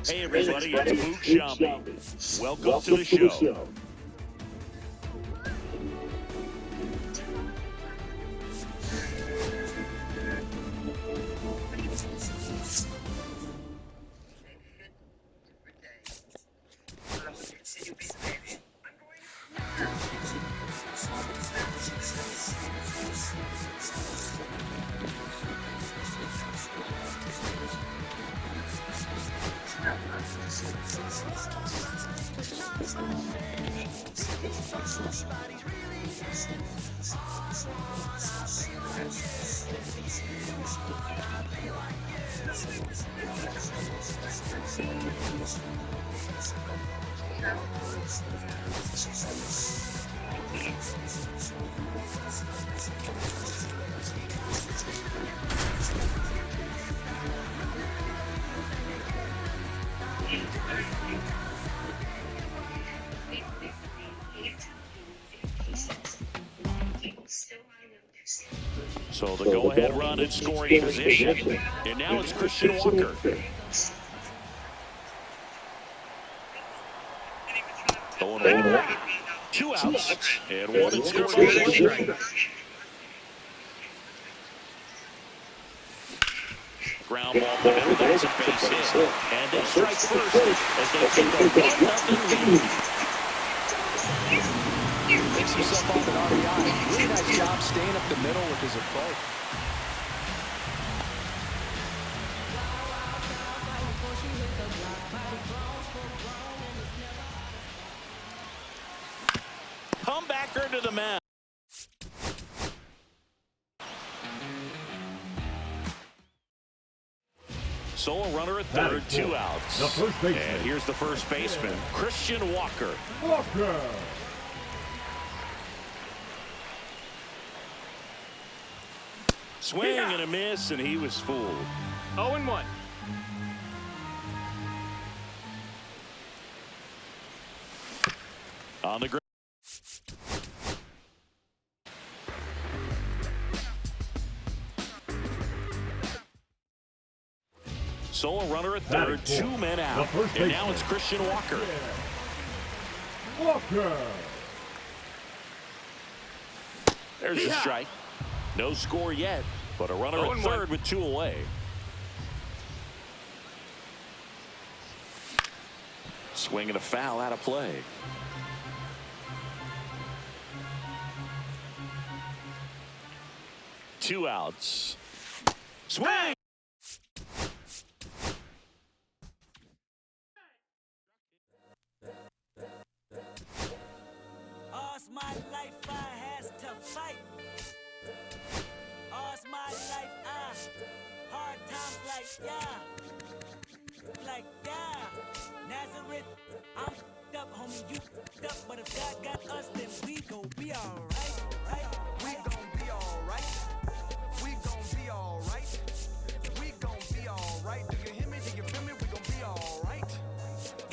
Hey everybody, it's Luke Shambi. Welcome to the show. So the go-ahead run in scoring position, and now it's Christian Walker. 0-1. 2 outs, and 1 in scoring position. Ground ball in the middle, that's a base hit. And they strike first as they take a 1-0 lead. Makes himself off an RBI. Really nice job staying up the middle with his approach. Comebacker to the mound. So a runner at third, 2 outs. And here's the first baseman, Christian Walker. Swing and a miss, and he was fooled. 0-1. On the ground. So a runner at third, 2 men out. And now it's Christian Walker. There's a strike. No score yet, but a runner at third with 2 away. Swing and a foul out of play. Two outs. Swing! All's my life I has to fight. All's my life hard times like Nazareth, I'm up, homie, you up, but if God got us, then we gon' be alright, right? We gon' be alright. We gon' be alright. We gon' be alright. Do you hear me? Do you feel me? We gon' be alright.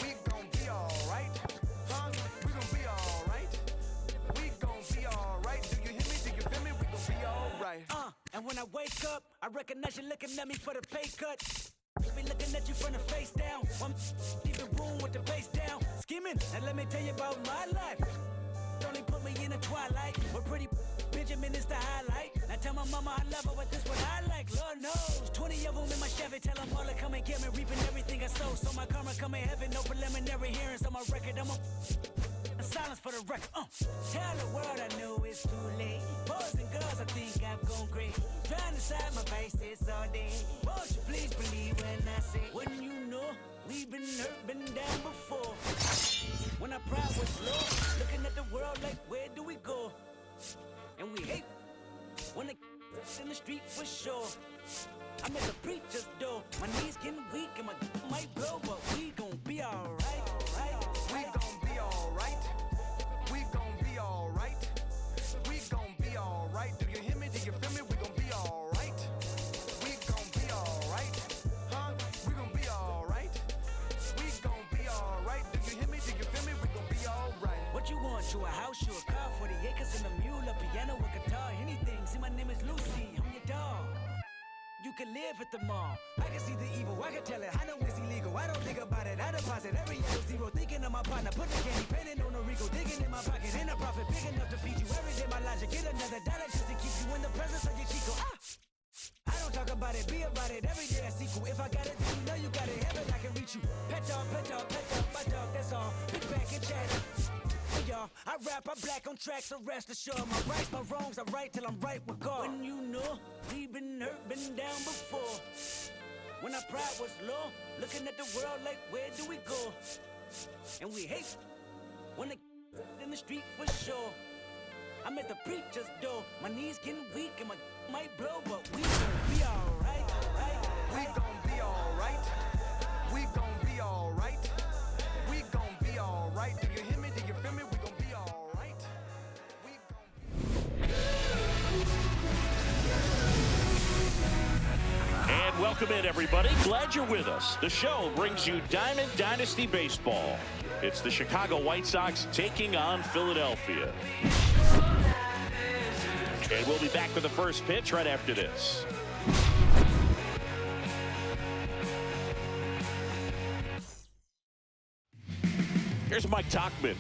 We gon' be alright. Huh? We gon' be alright. We gon' be alright. Do you hear me? Do you feel me? We gon' be alright. And when I wake up, I recognize you looking at me for the pay cut. Be looking at you from the face down. I'm leave the room with the bass down. Skimming, and let me tell you about my life. Only put me in the twilight. But pretty Benjamin is the highlight. Now tell my mama I love her, but this what I like. Lord knows. 20 of them in my Chevy. Tell them all to come and get me. Reaping everything I sow. So my karma come in heaven. No preliminary hearings on my record. I'm a silence for the record. Tell the world I know it's too late. Boys and girls, I think I've gone crazy. Trying to side my faces all day. Won't you please believe when I say, wouldn't you know we've been hurt, been down before? When our pride was low, looking at the world like, where do we go? And we hate when they in the street for sure. I'm at the preacher's door. My knees getting weak and my might blow, but we gon' be alright. We gon' be alright. We gon' be alright. We gon' be alright. Do you hear me? Do you feel me? We gon' be alright. We gon' be alright. Huh? We gon' be alright. We gon' be alright. Do you hear me? Do you feel me? We gon' be alright. What you want? You a house, you a car, 40 acres and a mule, a piano, a guitar, anything. See, my name is Lucy. I'm your dog. You could live at the mall. I can see the evil, I can tell it. I know it's illegal. I don't think about it. I deposit every yellow zero. Thinking of my partner, put the candy painting on a Rico. Digging in my pocket, in a profit big enough to feed you. Every day my logic, get another dollar just to keep you in the presence of your Chico. I don't talk about it, be about it. Every day I sequel. If I got it, then you know you got it. Heaven, I can reach you. Pet dog, my dog, that's all. Big back and chat. Hey y'all, I rap, I black on tracks, so rest assured. My rights, my wrongs, I right till I'm right with God. When you know, we been hurt, been down before. When our pride was low, looking at the world like, where do we go? And we hate when they in the street for sure. I'm at the preacher's door, my knees getting weak and my might blow, but we gon' be alright, We gon' be alright. We gon' be alright. We gon' be alright. Do you hear me? Do you feel me? We gon' be alright. We gon' And welcome in, everybody. Glad you're with us. The show brings you Diamond Dynasty Baseball. It's the Chicago White Sox taking on Philadelphia. And we'll be back with the first pitch right after this. Here's Mike Tauchman.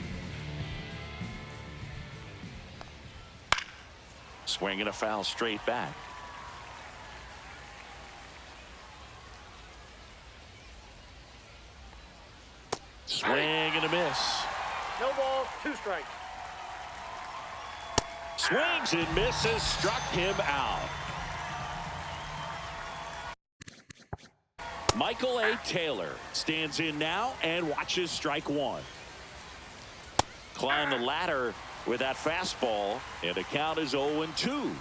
Swinging a foul straight back. Swing and a miss. No ball, 2 strikes. Swings and misses, struck him out. Michael A. Taylor stands in now and watches strike 1. Climb the ladder with that fastball, and the count is 0-2.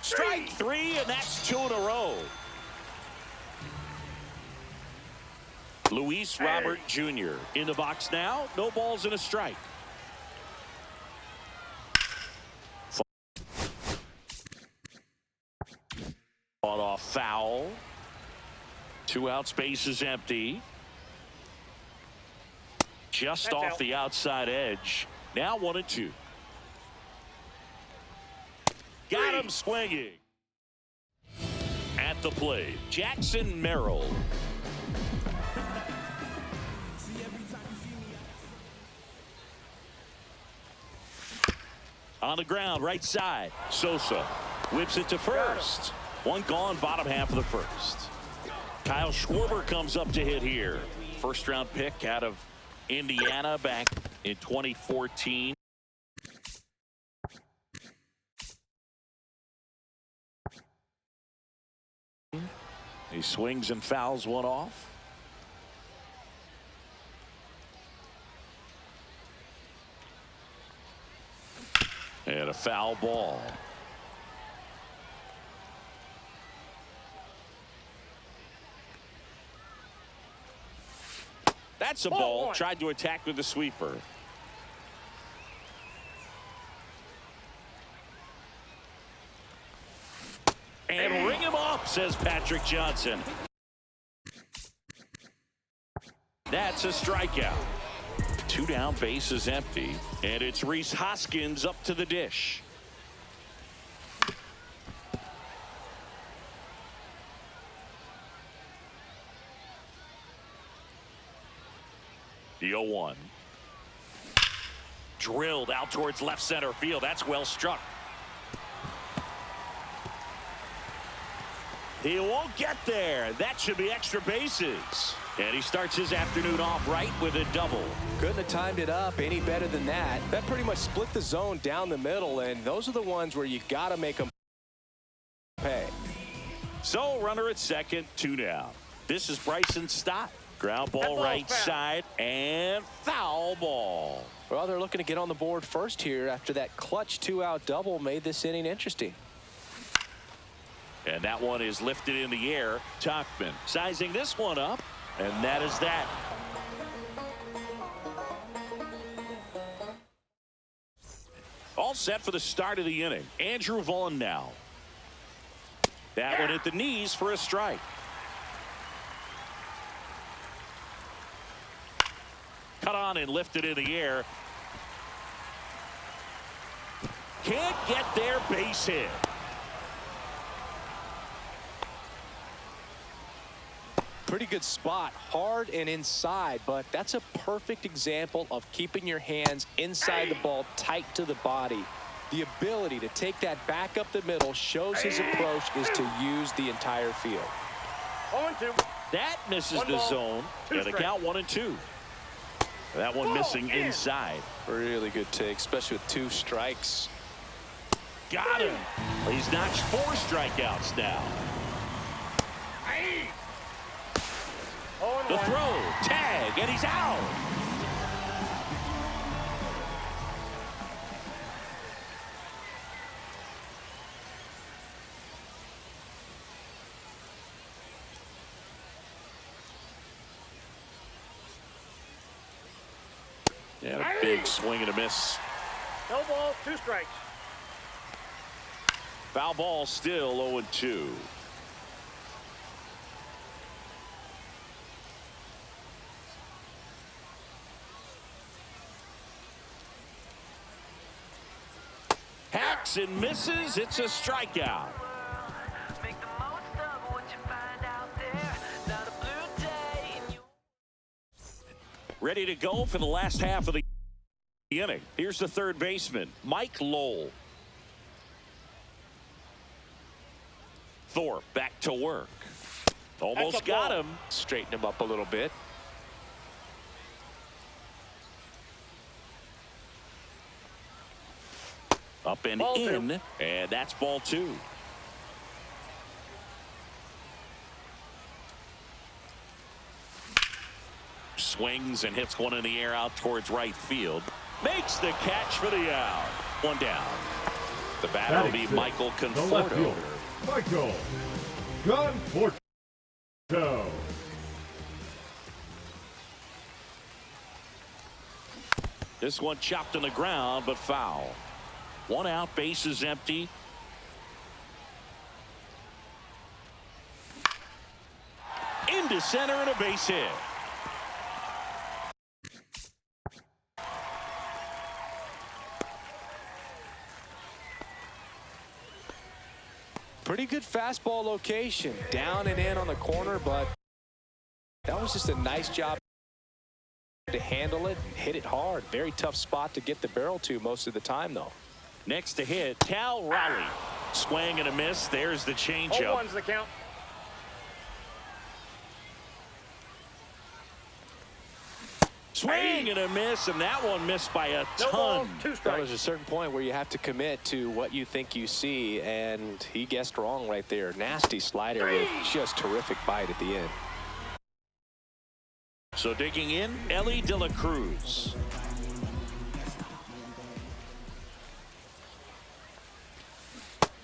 Strike 3, and that's 2 in a row. Luis Robert Jr. in the box now. No balls and a strike. Fought off foul. 2 outs, base is empty. Just That's off out. the outside edge. Now 1-2. Got him swinging. At the plate, Jackson Merrill. On the ground, right side. Sosa whips it to first. 1 gone, bottom half of the first. Kyle Schwarber comes up to hit here. First round pick out of Indiana back in 2014. He swings and fouls one off. And a foul ball. That's a ball. Tried to attack with the sweeper. And ring him up, says Patrick Johnson. That's a strikeout. 2 down, base is empty. And it's Rhys Hoskins up to the dish. The 0-1. Drilled out towards left center field. That's well struck. He won't get there. That should be extra bases. And he starts his afternoon off right with a double. Couldn't have timed it up any better than that. That pretty much split the zone down the middle, and those are the ones where you got to make them pay. So runner at second, 2 down. This is Bryson Stott. Ground ball right side and foul ball. Well, they're looking to get on the board first here after that clutch 2-out double made this inning interesting. And that one is lifted in the air. Tauchman sizing this one up, and that is that. All set for the start of the inning. Andrew Vaughn now. That one at the knees for a strike. Cut on and lifted in the air. Can't get there, base hit. Pretty good spot, hard and inside, but that's a perfect example of keeping your hands inside the ball, tight to the body. The ability to take that back up the middle shows his approach is to use the entire field. 0-2. That misses One the ball, zone, two and the strikes. count 1-2. That one missing inside. Really good take, especially with 2 strikes. Got him. He's notched 4 strikeouts now. 0-1. The throw, tag, and he's out. Yeah, a big swing and a miss. No ball, 2 strikes. Foul ball, still 0-2. Hacks and misses. It's a strikeout. Make the most of what you find out there. Not a blue day in you. Ready to go for the last half of the inning. Here's the third baseman, Mike Lowell. Thorpe back to work. Almost got him. Straighten him up a little bit. Up and Ball in, 2. and that's ball 2. Swings and hits one in the air out towards right field. Makes the catch for the out. One down. The batter will be Michael The left Conforto. fielder, Michael Conforto. This one chopped on the ground, but foul. 1 out, bases empty. Into center and a base hit. Pretty good fastball location, down and in on the corner, but that was just a nice job to handle it and hit it hard. Very tough spot to get the barrel to most of the time, though. Next to hit, Cal Raleigh. Swing and a miss. There's the changeup. 0-1's the count. Swing and a miss, and that one missed by a No ball, ton. 2 That strikes. was a certain point where you have to commit to what you think you see, and he guessed wrong right there. Nasty slider with just terrific bite at the end. So digging in, Ellie De La Cruz.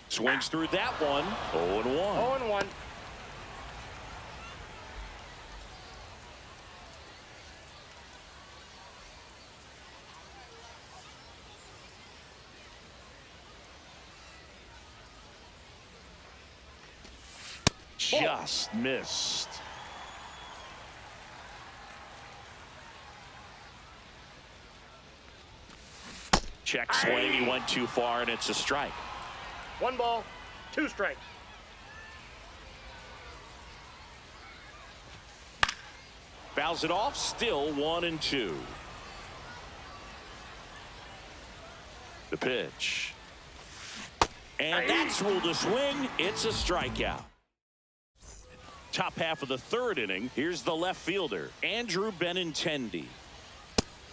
Swings through that one. 0-1. 0-1. Just missed. Check swing. He went too far, and it's a strike. 1 ball, 2 strikes. Fouls it off. Still 1-2. The pitch. And that's ruled a swing. It's a strikeout. Top half of the third inning. Here's the left fielder, Andrew Benintendi.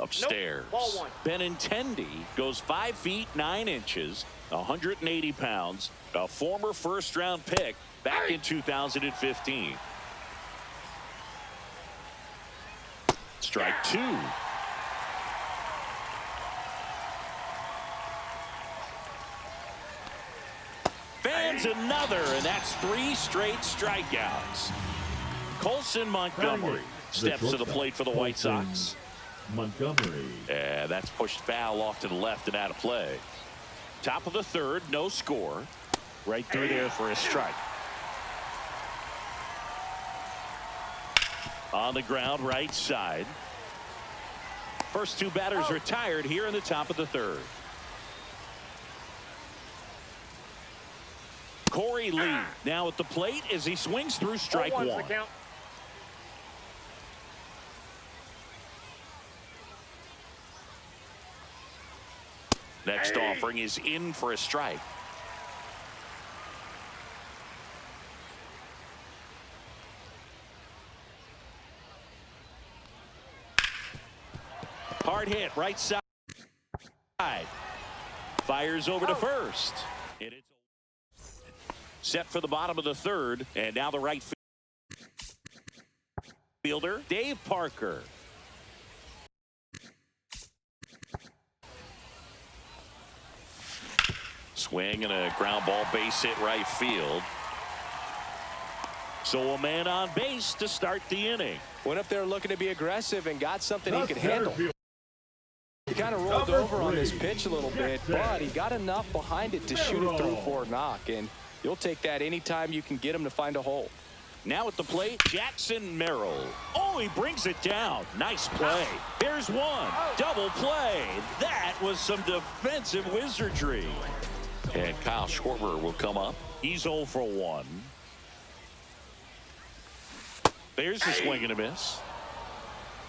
Upstairs. Nope. Ball 1. Benintendi goes 5 feet 9 inches, 180 pounds, a former first-round pick back in 2015. Strike 2. Fans another, and that's 3 straight strikeouts. Colson Montgomery steps to the plate for the White Sox. Montgomery. And that's pushed foul off to the left and out of play. Top of the third, no score. Right through there for a strike. On the ground, right side. First 2 batters retired here in the top of the third. Corey Lee now at the plate as he swings through strike 0-1's 1. the count. Next offering is in for a strike. Hard hit, right side. Fires over to first. And it's set for the bottom of the third. And now the right fielder, Dave Parker. Swing and a ground ball, base hit right field. So a man on base to start the inning. Went up there looking to be aggressive and got something he could handle. Field. He kind of rolled over on this pitch a little bit, but he got enough behind it to shoot it through for a knock, and you'll take that anytime you can get him to find a hole. Now at the plate, Jackson Merrill. Oh, he brings it down. Nice play. There's one. Double play. That was some defensive wizardry. And Kyle Schwarber will come up. He's 0 for 1. There's the swing and a miss.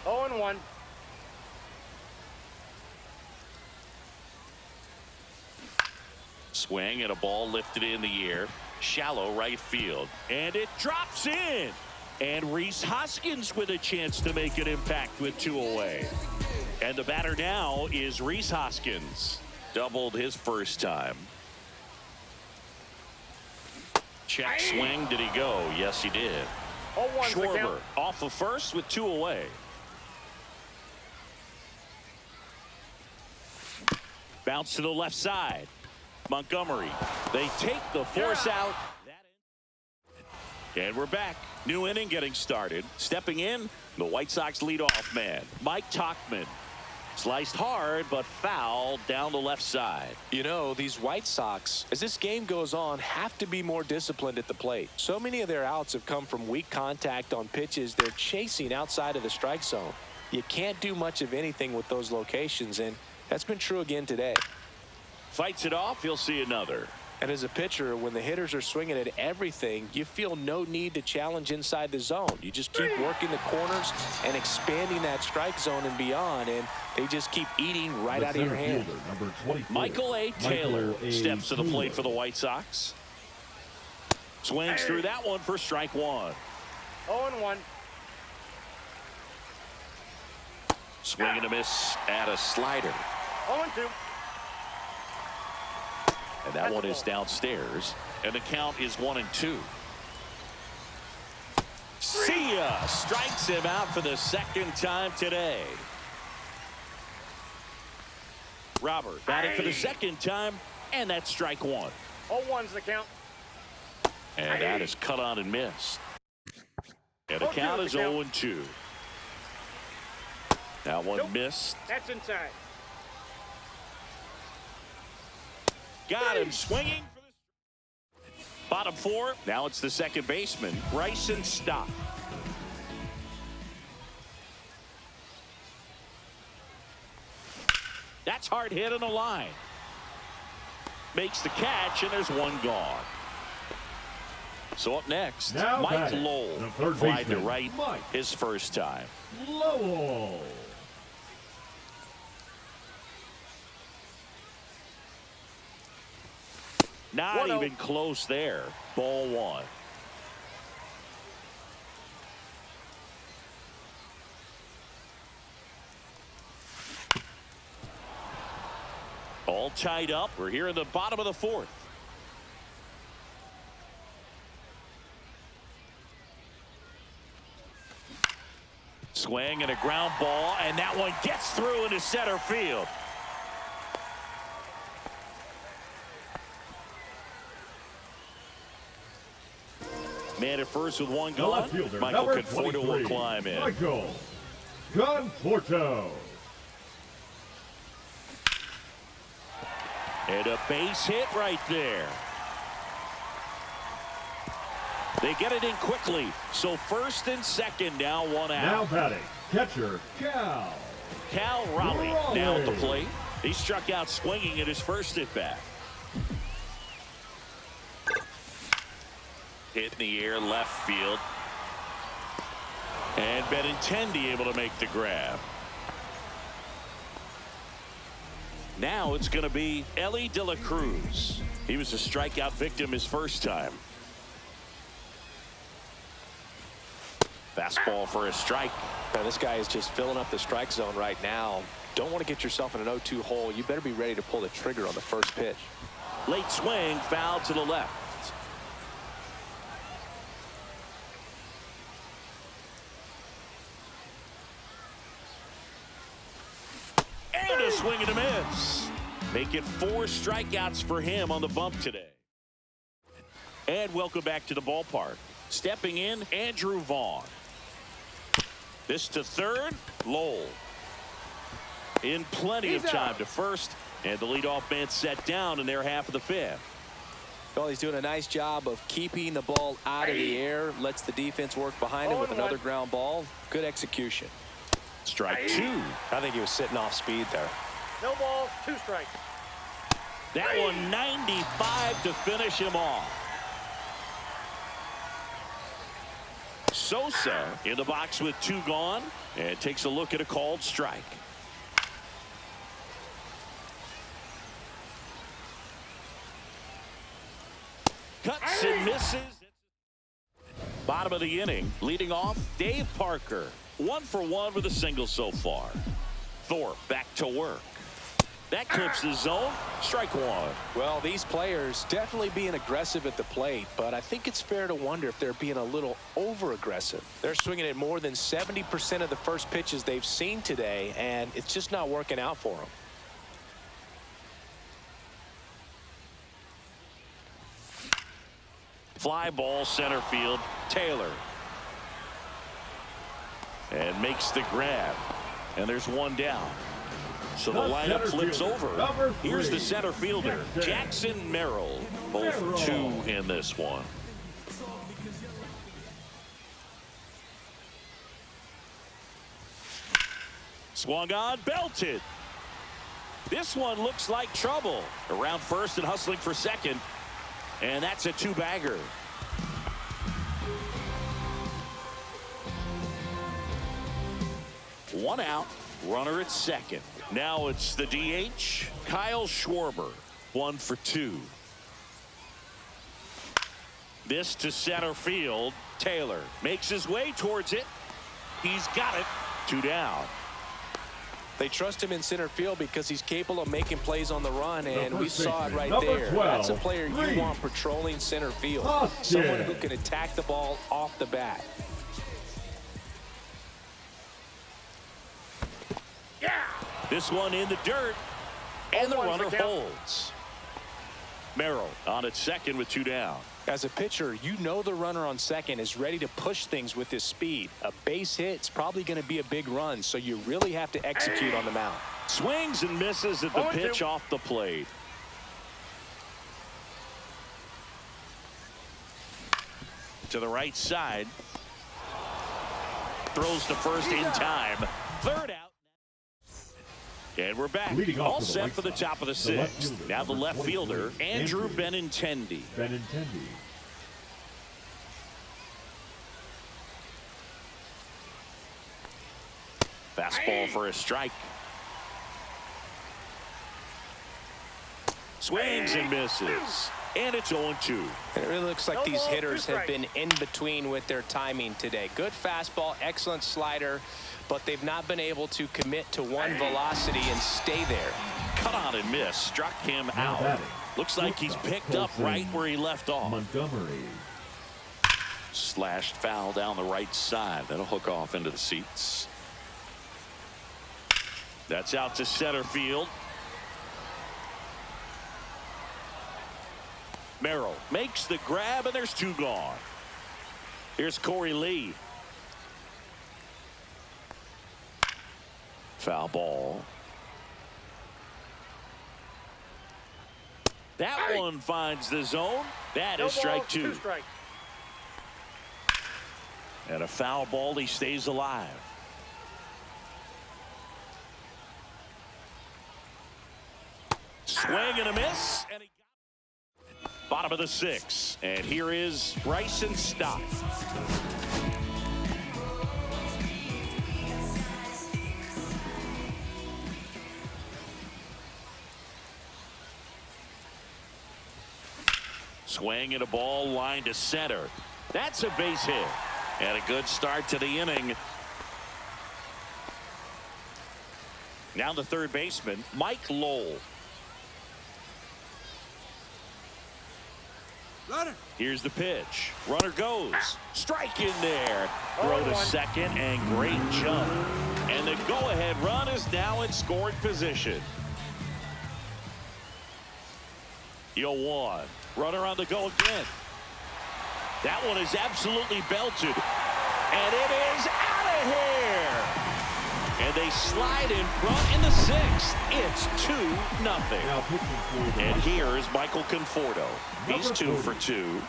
0-1. Swing and a ball lifted in the air. Shallow right field. And it drops in. And Rhys Hoskins with a chance to make an impact with 2 away. And the batter now is Rhys Hoskins. Doubled his first time. Check swing. Did he go? Yes, he did. 0-1's the Schwarber count. off of first with 2 away. Bounce to the left side. Montgomery. They take the force out. And we're back. New inning getting started. Stepping in, the White Sox leadoff man, Mike Tauchman. Sliced hard, but foul down the left side. You know, these White Sox, as this game goes on, have to be more disciplined at the plate. So many of their outs have come from weak contact on pitches they're chasing outside of the strike zone. You can't do much of anything with those locations, and that's been true again today. Fights it off, you'll see another. And as a pitcher, when the hitters are swinging at everything, you feel no need to challenge inside the zone. You just keep working the corners and expanding that strike zone and beyond, and they just keep eating right out of your hand. Number 24, Michael A. Taylor Michael A. steps to the plate Taylor. for the White Sox. Swings through that one for strike 1. 0-1. Swing and a miss at a slider. 0-2. And that one is downstairs. And the count is 1-2. See ya! Strikes him out for the second time today. Robert batting for the second time, and that's strike 1. 0-1's the count. And that is cut on and missed. And the count is 0-2. That one missed. That's inside. Got him swinging for the bottom 4. Now it's the second baseman, Bryson Stott. That's hard hit on the line. Makes the catch, and there's one gone. So up next, Now Mike batting, Lowell. the third Fly to baseman, right Mike his first time. Lowell. Not 1-0. even close there. Ball 1. All tied up. We're here in the bottom of the 4th. Swing and a ground ball, and that one gets through into center field. Man at first with one The left gone. fielder, Michael number Conforto will 23, climb in. Michael Conforto. And a base hit right there. They get it in quickly. So first and second, now one Now out. batting, catcher Cal. Cal Raleigh now at the plate. He struck out swinging at his first at bat. Hit in the air, left field. And Benintendi able to make the grab. Now it's going to be Ellie De La Cruz. He was a strikeout victim his first time. Fastball for a strike. Now, this guy is just filling up the strike zone right now. Don't want to get yourself in an 0-2 hole. You better be ready to pull the trigger on the first pitch. Late swing, foul to the left. And a swing and a miss. Make it 4 strikeouts for him on the bump today. And welcome back to the ballpark. Stepping in, Andrew Vaughn. This to third, Lowell. In plenty of time to first, and the leadoff man set down in their half of the 5th. Well, he's doing a nice job of keeping the ball out of the air. Lets the defense work behind him with another ground ball. Good execution. Strike 2. I think he was sitting off speed there. No balls, 2 strikes. That one 95 to finish him off. Sosa in the box with 2 gone and takes a look at a called strike. Cuts and misses. Bottom of the inning, leading off Dave Parker. 1 for 1 with a single so far. Thorpe back to work. That clips the zone. Strike 1. Well, these players definitely being aggressive at the plate, but I think it's fair to wonder if they're being a little over-aggressive. They're swinging at more than 70% of the first pitches they've seen today, and it's just not working out for them. Fly ball center field. Taylor. And makes the grab. And there's 1 down. So the lineup flips over. Here's the center fielder, Jackson Merrill. 0 for 2 in this one. Swung on, belted. This one looks like trouble. Around first and hustling for second. And that's a 2-bagger. One out, runner at second. Now it's the DH, Kyle Schwarber. 1 for 2. This to center field. Taylor makes his way towards it. He's got it. 2 down. They trust him in center field because he's capable of making plays on the run, and we saw it right there. 12, That's a player you want patrolling center field. Someone who can attack the ball off the bat. This one in the dirt, and the runner holds. Merrill on at second with 2 down. As a pitcher, you know the runner on second is ready to push things with his speed. A base hit's probably going to be a big run, so you really have to execute on the mound. Swings and misses at the pitch off the plate. To the right side. Throws to first in time. 3rd out. And we're back. All set for the top of the 6th. Now the left fielder, Andrew Benintendi. Fastball for a strike. Swings and misses. And it's 0-2. It really looks like these hitters have been in between with their timing today. Good fastball, excellent slider, but they've not been able to commit to one velocity and stay there. Cut on and miss. Struck him out. Looks like he's picked up right where he left off. Montgomery. Slashed foul down the right side. That'll hook off into the seats. That's out to center field. Merrill makes the grab, and there's 2 gone. Here's Corey Lee. Foul ball. That one finds the zone. That is strike 2. 2 strikes. And a foul ball. He stays alive. Swing and a miss. And he got it. Bottom of the 6th. And here is Bryson Stott. Swing and a ball line to center. That's a base hit. And a good start to the inning. Now the third baseman, Mike Lowell. Here's the pitch. Runner goes. Strike in there. Throw to second and great jump. And the go-ahead run is now in scoring position. 0-1. Runner on the go again. That one is absolutely belted. And it is out of here. And they slide in front in the sixth. It's 2-0. Now pitching for the And here is Michael Conforto. He's 2 for 2.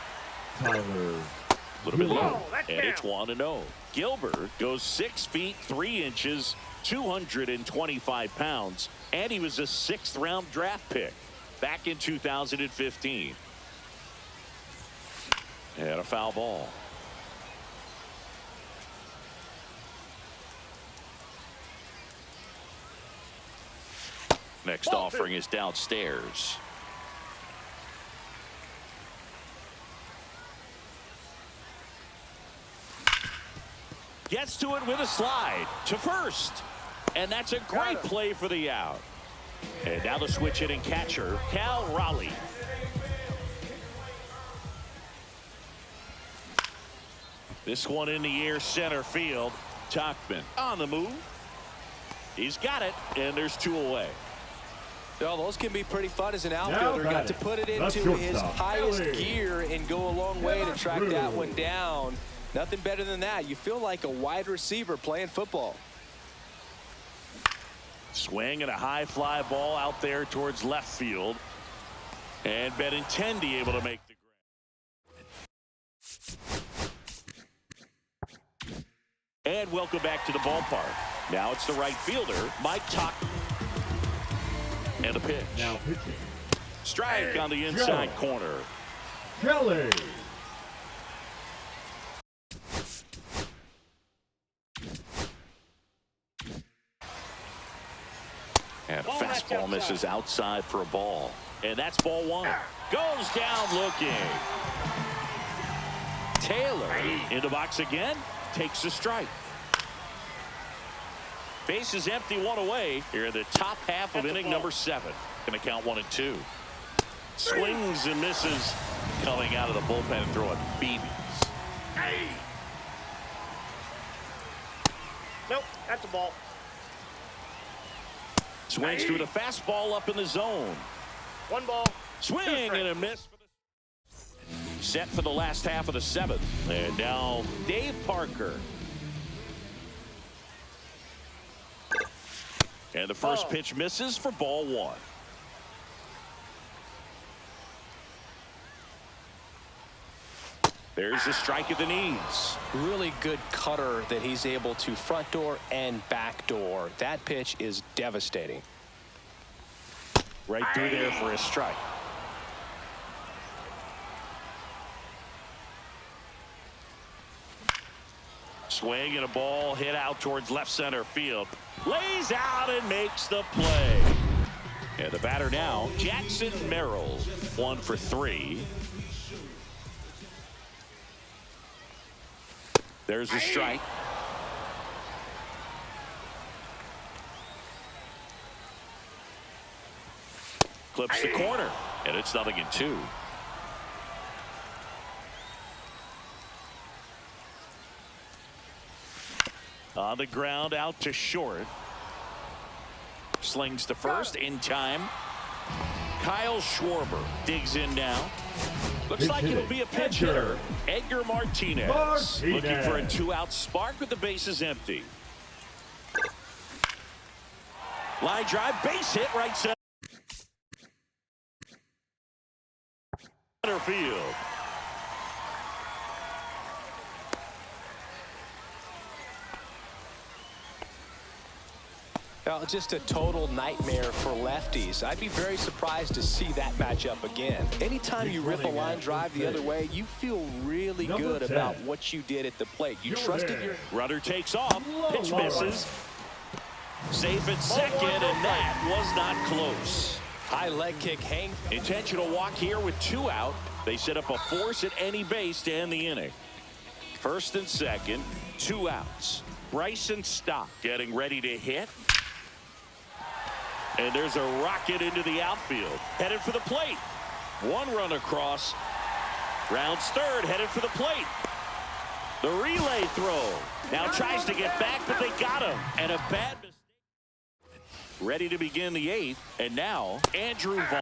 Tyler. A little bit low. And it's 1-0. Gilbert goes 6 feet 3 inches, 225 pounds. And he was a 6th round draft pick back in 2015. And a foul ball. Next offering is downstairs. Gets to it with a slide to first. And that's a great play for the out. And now the switch hitting catcher, Cal Raleigh. This one in the air center field. Tachman on the move. He's got it, and there's 2 away. Well, those can be pretty fun as an outfielder. Got to put it into his highest gear and go a long way to track that one down. Nothing better than that. You feel like a wide receiver playing football. Swing and a high fly ball out there towards left field. And Benintendi able to make the grab. And welcome back to the ballpark. Now it's the right fielder, Mike Tachman. And a pitch. Now pitching. Strike on the inside corner. Kelly. And a fastball misses outside for a ball. And that's ball 1. Goes down looking. Taylor in the box again. Takes a strike. Base is empty, 1 away. Here in the top half of inning number 7. Going to count 1 and 2. Swings and misses. Coming out of the bullpen and throwing BBs. Nope, that's a ball. Swings through the fastball up in the zone. 1 ball. Swing and a miss. Set for the last half of the 7th. And now Dave Parker. And the first pitch misses for ball 1. There's a strike at the knees. Really good cutter that he's able to front door and back door. That pitch is devastating. Right through there for a strike. Swing and a ball hit out towards left center field. Lays out and makes the play. And the batter now, Jackson Merrill, 1 for 3. There's a strike. Clips the corner, and it's 0-2. On the ground, out to short. Slings to first in time. Kyle Schwarber digs in now. Looks like it'll be a pinch hitter. Edgar Martinez looking for a 2-out spark with the bases empty. Line drive, base hit, right center field. Well, just a total nightmare for lefties. I'd be very surprised to see that matchup again. Anytime you rip a line drive the other way, you feel really good about what you did at the plate. You trusted your... Runner takes off. Pitch misses. Safe at second, and that was not close. High leg kick, hang. Intentional walk here with 2 out. They set up a force at any base to end the inning. First and second, 2 outs. Bryson Stock getting ready to hit. And there's a rocket into the outfield. Headed for the plate. 1 run across. Rounds third, headed for the plate. The relay throw. Now tries to get back, but they got him. And a bad mistake. Ready to begin the 8th. And now, Andrew Vaughn.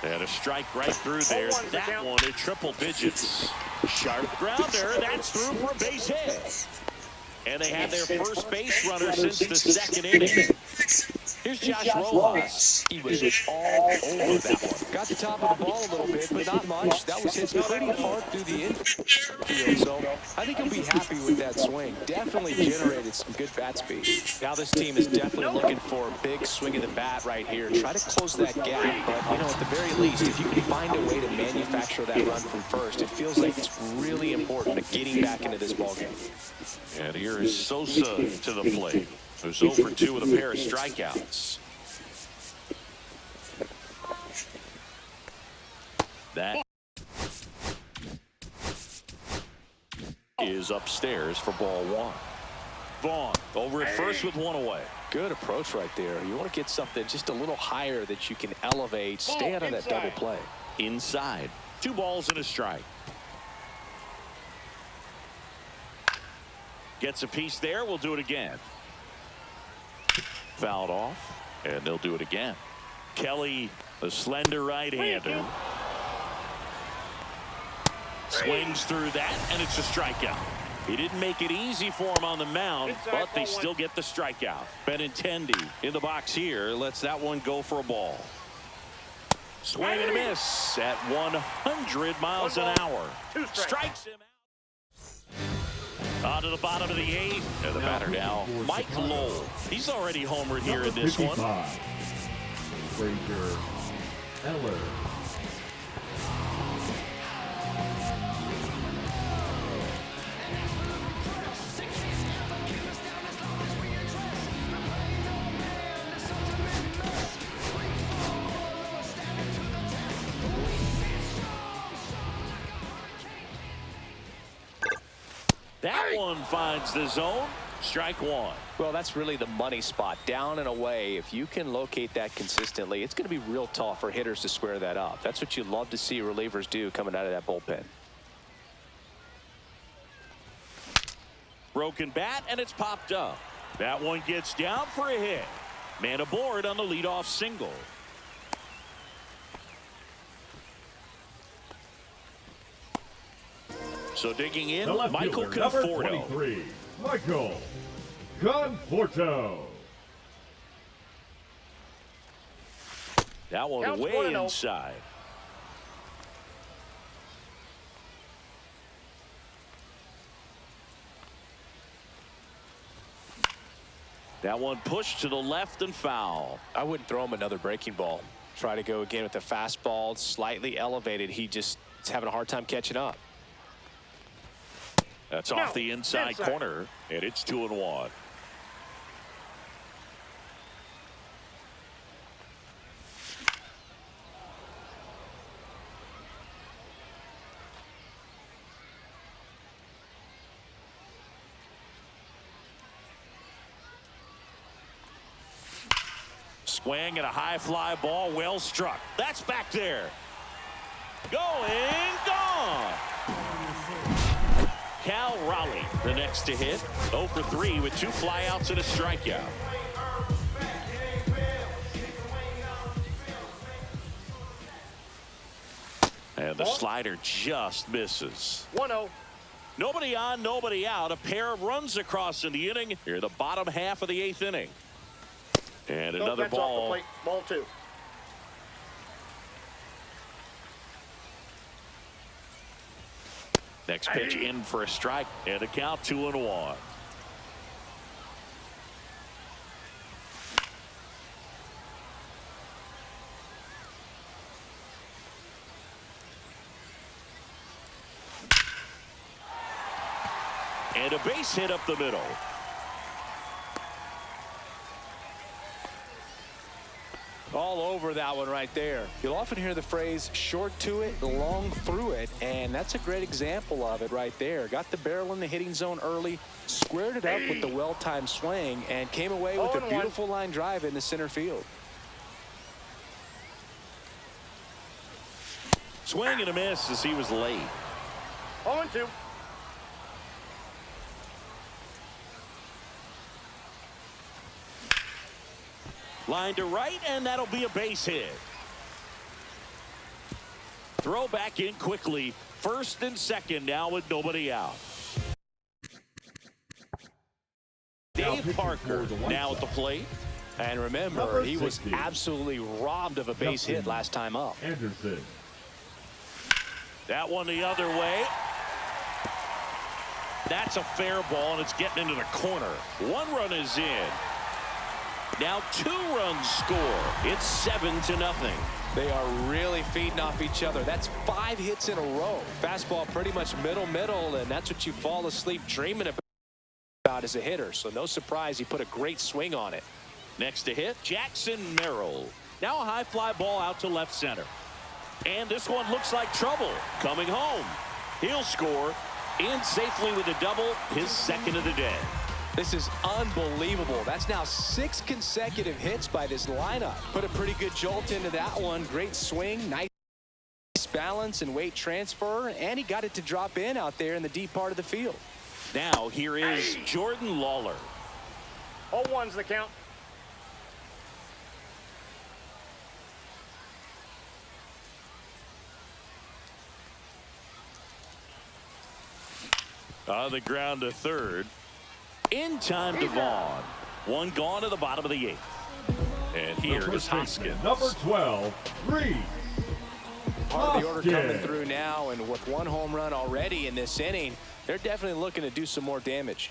And a strike right through there. That one at triple digits. Sharp grounder. That's through for a base hit. And they had their first base runner since the second inning. Here's Josh Rojas. He was all over that one. Got the top of the ball a little bit, but not much. That was hit pretty hard through the infield, so I think he'll be happy with that swing. Definitely generated some good bat speed. Now this team is definitely looking for a big swing of the bat right here. Try to close that gap, but, you know, at the very least, if you can find a way to manufacture that run from first, it feels like it's really important to getting back into this ballgame. And here is Sosa to the plate, who's 0 for 2 with a pair of strikeouts. That is upstairs for ball 1. Vaughn over at first with 1 away. Good approach right there. You want to get something just a little higher that you can elevate, stay out of that double play. Inside, 2 balls and a strike. Gets a piece there. We'll do it again. Fouled off, and they'll do it again. Kelly, the slender right-hander. Swings through that, and it's a strikeout. He didn't make it easy for him on the mound, but they still get the strikeout. Benintendi in the box here lets that one go for a ball. Swing and a miss at 100 miles an hour. Strikes him out. On to the bottom of the 8th. And the batter now, Mike Lowell. He's already homered here in this one. Frazier Eller. That one finds the zone. Strike 1. Well, that's really the money spot. Down and away. If you can locate that consistently, it's going to be real tough for hitters to square that up. That's what you love to see relievers do coming out of that bullpen. Broken bat, and it's popped up. That one gets down for a hit. Man aboard on the leadoff single. So digging in, Michael Conforto. 23, Michael Conforto. That one Counts way 1-0. inside. That one pushed to the left and foul. I wouldn't throw him another breaking ball. Try to go again with the fastball, slightly elevated. He just is having a hard time catching up. That's off the inside corner, and it's 2-1. Swing and a high fly ball, well struck. That's back there. Going, gone. Cal Raleigh, the next to hit. 0 for 3 with 2 flyouts and a strikeout. And the slider just misses. 1-0. Nobody on, nobody out. A pair of runs across in the inning. Here, the bottom half of the 8th inning. And another That's off the ball. plate. Ball 2. Next pitch in for a strike, and a count 2-1. And a base hit up the middle. All over that one right there. You'll often hear the phrase short to it, long through it, and that's a great example of it right there. Got the barrel in the hitting zone early, squared it up with the well-timed swing, and came away with a beautiful line drive in the center field. Swing and a miss as he was late. 0-2. Line to right, and that'll be a base hit. Throw back in quickly. First and second now with nobody out. Dave Parker now at the plate. And remember, he was absolutely robbed of a base hit last time up. Anderson. That one the other way. That's a fair ball, and it's getting into the corner. One run is in. Now 2 runs score. It's 7-0. They are really feeding off each other. That's 5 hits in a row. Fastball pretty much middle, and that's what you fall asleep dreaming about as a hitter. So no surprise he put a great swing on it. Next to hit, Jackson Merrill. Now a high fly ball out to left center. And this one looks like trouble. Coming home. He'll score in safely with a double, his second of the day. This is unbelievable. That's now 6 consecutive hits by this lineup. Put a pretty good jolt into that one. Great swing, nice balance and weight transfer, and he got it to drop in out there in the deep part of the field. Now here is Jordan Lawler. 0-1's the count. On the ground to third. In time to Vaughn. One gone to the bottom of the 8th. And here is Hoskins. Number 12, Reed. Part of the order coming through now, and with 1 home run already in this inning, they're definitely looking to do some more damage.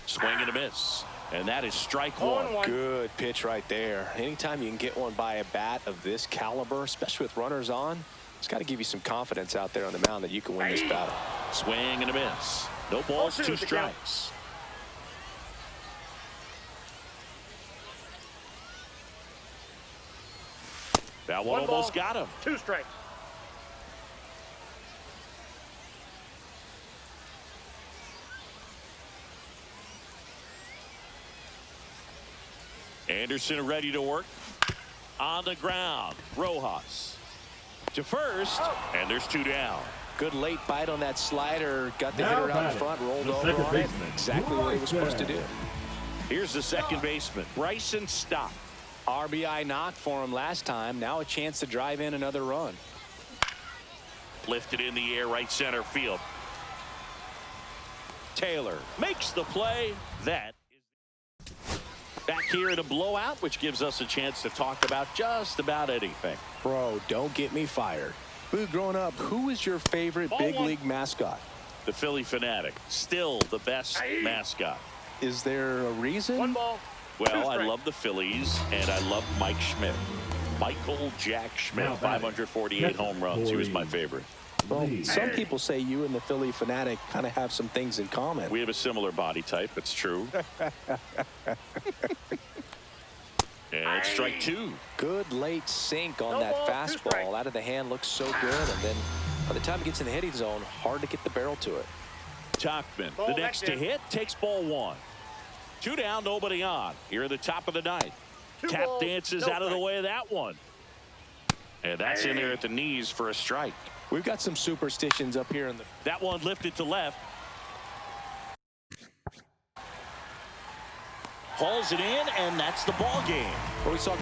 Swing and a miss. And that is strike 1. Good pitch right there. Anytime you can get one by a bat of this caliber, especially with runners on, it's got to give you some confidence out there on the mound that you can win this battle. Swing and a miss. No balls, 2 strikes. That one almost got him. 2 strikes. Anderson ready to work. On the ground. Rojas to first, and there's 2 down. Good late bite on that slider. Got the hitter out in front, rolled over on it. Exactly what he was supposed to do. Here's the second baseman, Bryson Stott. RBI knock for him last time. Now a chance to drive in another run. Lifted in the air, right center field. Taylor makes the play. That is back here in a blowout, which gives us a chance to talk about just about anything. Bro, don't get me fired. Boo, growing up, who was your favorite big league mascot? The Philly Fanatic, still the best mascot. Is there a reason? 1 ball. Well, I love the Phillies, and I love Mike Schmidt. Michael Jack Schmidt, 548 home runs. He was my favorite. Well, some people say you and the Philly Fanatic kind of have some things in common. We have a similar body type. It's true. And strike 2. Good late sink on that fastball. Out of the hand, looks so good. And then by the time it gets in the hitting zone, hard to get the barrel to it. Tachman, the next to hit, takes ball 1. 2 down, nobody on. Here at the top of the 9th. Cap dances out of the way of that one. And that's in there at the knees for a strike. We've got some superstitions up here in the... That one lifted to left. Hauls it in, and that's the ball game. Well, we saw